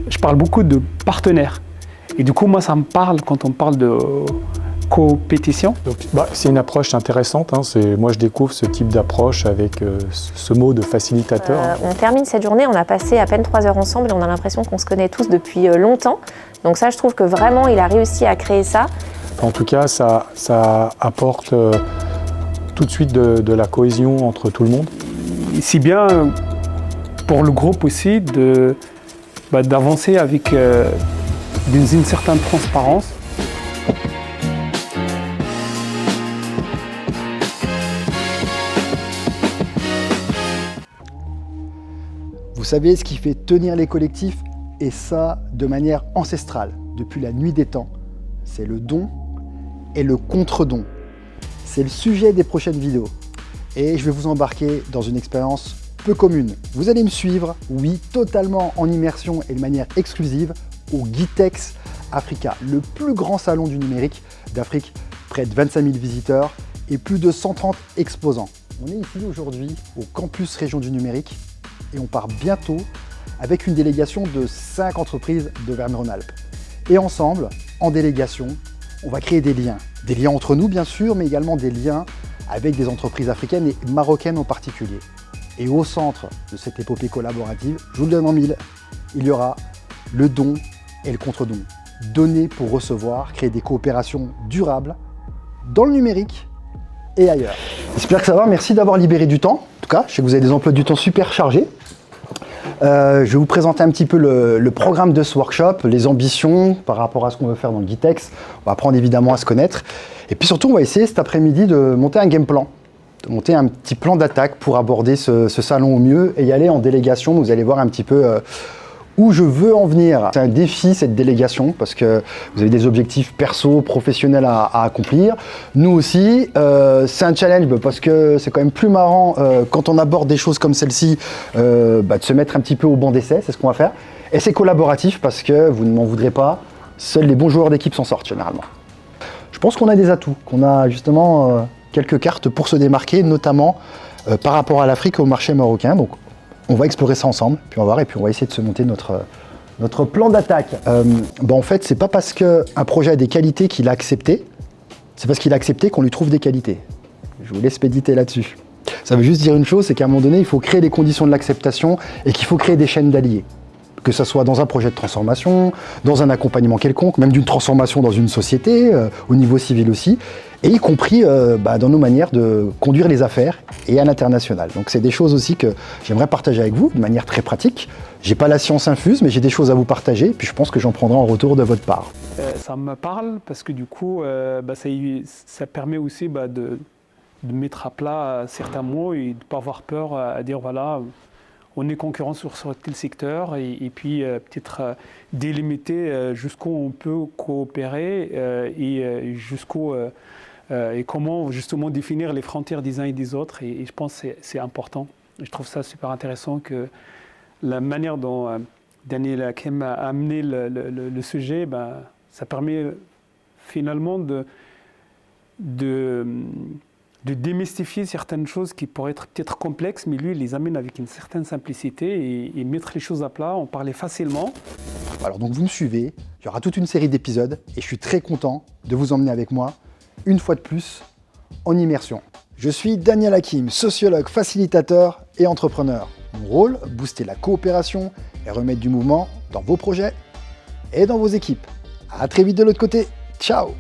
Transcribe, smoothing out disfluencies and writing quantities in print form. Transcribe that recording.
je parle beaucoup de partenaires. Et du coup, moi, ça me parle quand on parle de compétition. Donc, c'est une approche intéressante. Moi, je découvre ce type d'approche avec ce mot de facilitateur. On termine cette journée, on a passé à peine 3 heures ensemble et on a l'impression qu'on se connaît tous depuis longtemps. Donc ça, je trouve que vraiment, il a réussi à créer ça. En tout cas, ça apporte tout de suite de la cohésion entre tout le monde. Si bien pour le groupe aussi d'avancer avec une certaine transparence. Vous savez ce qui fait tenir les collectifs, et ça de manière ancestrale, depuis la nuit des temps, c'est le don et le contre-don. C'est le sujet des prochaines vidéos. Et je vais vous embarquer dans une expérience peu commune. Vous allez me suivre, oui, totalement en immersion et de manière exclusive, au Gitex Africa, le plus grand salon du numérique d'Afrique, près de 25 000 visiteurs et plus de 130 exposants. On est ici aujourd'hui au campus Région du Numérique et on part bientôt avec une délégation de 5 entreprises d'Auvergne-Rhône-Alpes. Et ensemble, en délégation, on va créer des liens. Des liens entre nous, bien sûr, mais également des liens avec des entreprises africaines et marocaines en particulier. Et au centre de cette épopée collaborative, je vous le donne en mille, il y aura le don et le contre-don. Donner pour recevoir, créer des coopérations durables dans le numérique et ailleurs. J'espère que ça va, merci d'avoir libéré du temps. En tout cas, je sais que vous avez des emplois du temps super chargés. Je vais vous présenter un petit peu le programme de ce workshop, les ambitions par rapport à ce qu'on veut faire dans le Gitex. On va apprendre évidemment à se connaître. Et puis surtout, on va essayer cet après-midi de monter un game plan, de monter un petit plan d'attaque pour aborder ce salon au mieux et y aller en délégation. Vous allez voir un petit peu où je veux en venir. C'est un défi cette délégation parce que vous avez des objectifs perso, professionnels à accomplir. Nous aussi, c'est un challenge parce que c'est quand même plus marrant quand on aborde des choses comme celle-ci de se mettre un petit peu au banc d'essai, c'est ce qu'on va faire. Et c'est collaboratif parce que vous ne m'en voudrez pas, seuls les bons joueurs d'équipe s'en sortent généralement. Je pense qu'on a des atouts, qu'on a justement quelques cartes pour se démarquer, notamment par rapport à l'Afrique et au marché marocain. Donc, on va explorer ça ensemble, puis on va voir, et puis on va essayer de se monter notre plan d'attaque. En fait, c'est pas parce qu'un projet a des qualités qu'il a accepté, c'est parce qu'il a accepté qu'on lui trouve des qualités. Je vous laisse méditer là-dessus. Ça veut juste dire une chose, c'est qu'à un moment donné, il faut créer les conditions de l'acceptation et qu'il faut créer des chaînes d'alliés. Que ce soit dans un projet de transformation, dans un accompagnement quelconque, même d'une transformation dans une société, au niveau civil aussi, et y compris dans nos manières de conduire les affaires et à l'international. Donc c'est des choses aussi que j'aimerais partager avec vous de manière très pratique. J'ai pas la science infuse, mais j'ai des choses à vous partager, puis je pense que j'en prendrai en retour de votre part. Ça me parle parce que du coup, ça permet aussi de mettre à plat certains mots et de ne pas avoir peur à dire voilà, on est concurrent sur tel secteur et puis peut-être délimiter jusqu'où on peut coopérer et jusqu'où et comment justement définir les frontières des uns et des autres. Et je pense que c'est important. Je trouve ça super intéressant que la manière dont Daniel Hakem a amené le sujet, ça permet finalement de démystifier certaines choses qui pourraient être peut-être complexes, mais lui, il les amène avec une certaine simplicité et mettre les choses à plat, en parler facilement. Alors donc vous me suivez, il y aura toute une série d'épisodes et je suis très content de vous emmener avec moi, une fois de plus, en immersion. Je suis Daniel Hakem, sociologue, facilitateur et entrepreneur. Mon rôle, booster la coopération et remettre du mouvement dans vos projets et dans vos équipes. À très vite de l'autre côté, ciao!